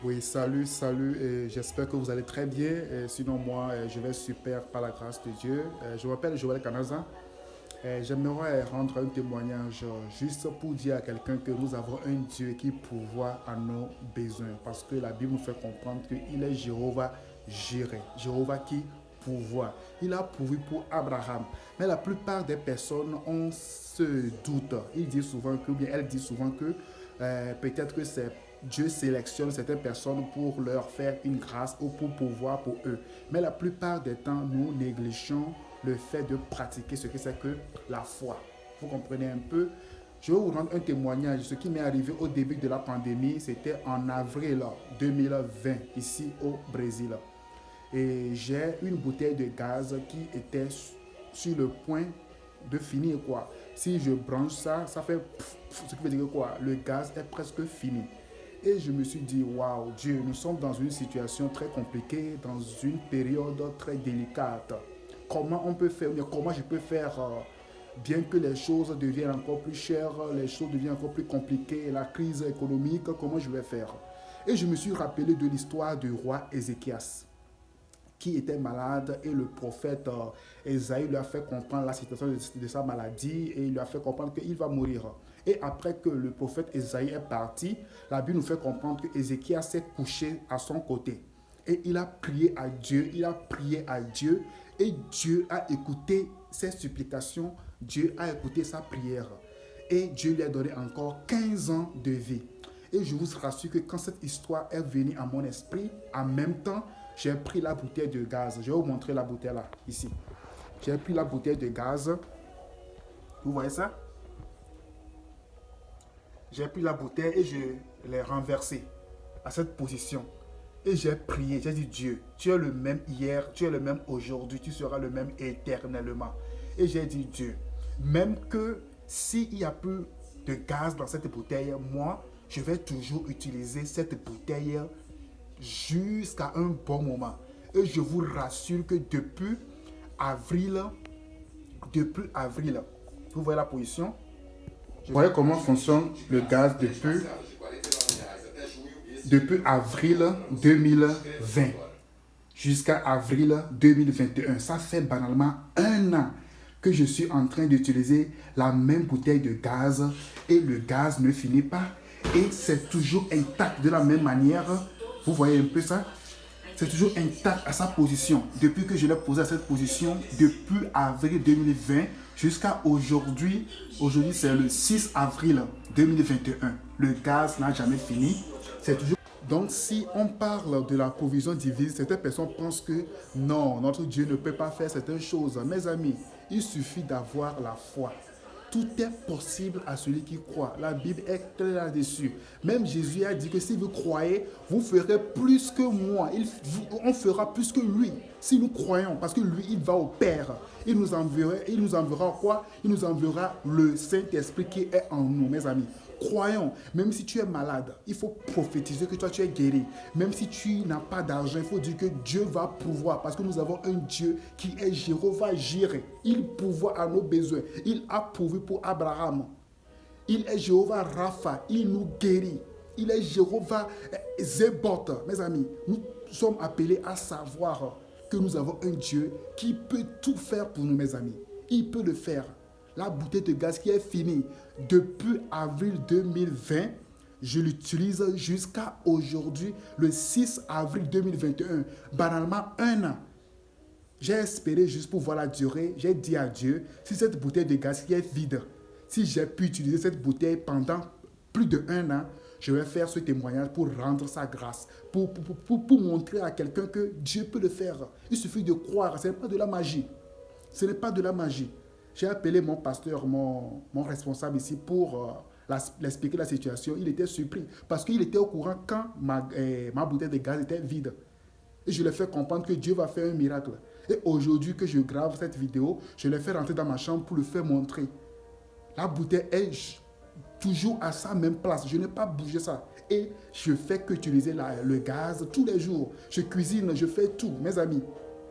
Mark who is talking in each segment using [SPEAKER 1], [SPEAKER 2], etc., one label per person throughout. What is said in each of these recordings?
[SPEAKER 1] Oui, salut, salut, et j'espère que vous allez très bien. Et sinon, moi, je vais super par la grâce de Dieu. Je m'appelle Joël Canaza. J'aimerais rendre un témoignage juste pour dire à quelqu'un que nous avons un Dieu qui pourvoit à nos besoins. Parce que la Bible nous fait comprendre qu'il est Jéhovah Jireh, Jéhovah qui pourvoit. Il a pourvu pour Abraham. Mais la plupart des personnes ont ce doute. Ils disent souvent que, ou bien elles disent souvent que peut-être que c'est Dieu sélectionne certaines personnes pour leur faire une grâce ou pour pouvoir pour eux. Mais la plupart des temps, nous négligeons le fait de pratiquer ce que c'est que la foi. Vous comprenez un peu? Je vais vous rendre un témoignage. Ce qui m'est arrivé au début de la pandémie, c'était en avril 2020, ici au Brésil. Et j'ai une bouteille de gaz qui était sur le point de finir, quoi. Si je branche ça, ça fait pff, pff, ce qui veut dire quoi? Le gaz est presque fini. Et je me suis dit, waouh, Dieu, nous sommes dans une situation très compliquée, dans une période très délicate. Comment on peut faire, comment je peux faire, bien que les choses deviennent encore plus chères, les choses deviennent encore plus compliquées, la crise économique, comment je vais faire? Et je me suis rappelé de l'histoire du roi Ézéchias qui était malade et le prophète Esaïe lui a fait comprendre la situation de sa maladie et il lui a fait comprendre qu'il va mourir. Et après que le prophète Esaïe est parti, la Bible nous fait comprendre que Ézéchias s'est couché à son côté. Et il a prié à Dieu, il a prié à Dieu et Dieu a écouté ses supplications, Dieu a écouté sa prière. Et Dieu lui a donné encore 15 ans de vie. Et je vous rassure que quand cette histoire est venue à mon esprit, en même temps, j'ai pris la bouteille de gaz. Je vais vous montrer la bouteille là, ici. J'ai pris la bouteille de gaz. Vous voyez ça? J'ai pris la bouteille et je l'ai renversée à cette position. Et j'ai prié, j'ai dit Dieu, tu es le même hier, tu es le même aujourd'hui, tu seras le même éternellement. Et j'ai dit Dieu, même que s'il n'y a plus de gaz dans cette bouteille, moi, je vais toujours utiliser cette bouteille jusqu'à un bon moment. Et je vous rassure que avril, depuis avril, vous voyez la position? Vous voyez comment fonctionne le gaz depuis avril 2020 jusqu'à avril 2021. Ça fait banalement un an que je suis en train d'utiliser la même bouteille de gaz et le gaz ne finit pas et c'est toujours intact de la même manière. Vous voyez un peu ça? C'est toujours intact à sa position. Depuis que je l'ai posé à cette position, depuis avril 2020 jusqu'à aujourd'hui, aujourd'hui c'est le 6 avril 2021. Le gaz n'a jamais fini. C'est toujours. Donc, si on parle de la provision divine, certaines personnes pensent que non, notre Dieu ne peut pas faire certaines choses. Mes amis, il suffit d'avoir la foi. Tout est possible à celui qui croit. La Bible est claire là-dessus. Même Jésus a dit que si vous croyez, vous ferez plus que moi. On fera plus que lui. Si nous croyons, parce que lui, il va au Père. Il nous enverra quoi? Il nous enverra le Saint-Esprit qui est en nous, mes amis. Croyons, même si tu es malade, il faut prophétiser que toi tu es guéri. Même si tu n'as pas d'argent, il faut dire que Dieu va pouvoir parce que nous avons un Dieu qui est Jéhovah Jireh. Il pourvoit à nos besoins. Il a pourvu pour Abraham. Il est Jéhovah Rapha. Il nous guérit. Il est Jéhovah Zebot. Mes amis, nous sommes appelés à savoir que nous avons un Dieu qui peut tout faire pour nous, mes amis. Il peut le faire. La bouteille de gaz qui est finie depuis avril 2020, je l'utilise jusqu'à aujourd'hui, le 6 avril 2021. Banalement, un an. J'ai espéré juste pour voir la durée. J'ai dit à Dieu, si cette bouteille de gaz qui est vide, si j'ai pu utiliser cette bouteille pendant plus d'un an, je vais faire ce témoignage pour rendre sa grâce, pour montrer à quelqu'un que Dieu peut le faire. Il suffit de croire, ce n'est pas de la magie. Ce n'est pas de la magie. J'ai appelé mon pasteur, mon responsable ici pour l'expliquer la situation. Il était surpris parce qu'il était au courant quand ma bouteille de gaz était vide. Et je lui ai fait comprendre que Dieu va faire un miracle. Et aujourd'hui que je grave cette vidéo, je l'ai fait rentrer dans ma chambre pour le faire montrer. La bouteille est toujours à sa même place. Je n'ai pas bougé ça. Et je fais qu'utiliser le gaz tous les jours. Je cuisine, je fais tout, mes amis.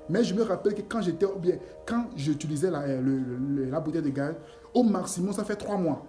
[SPEAKER 1] Mais je me rappelle que quand j'étais bien, quand j'utilisais la bouteille de gaz, au maximum, ça fait 3 mois.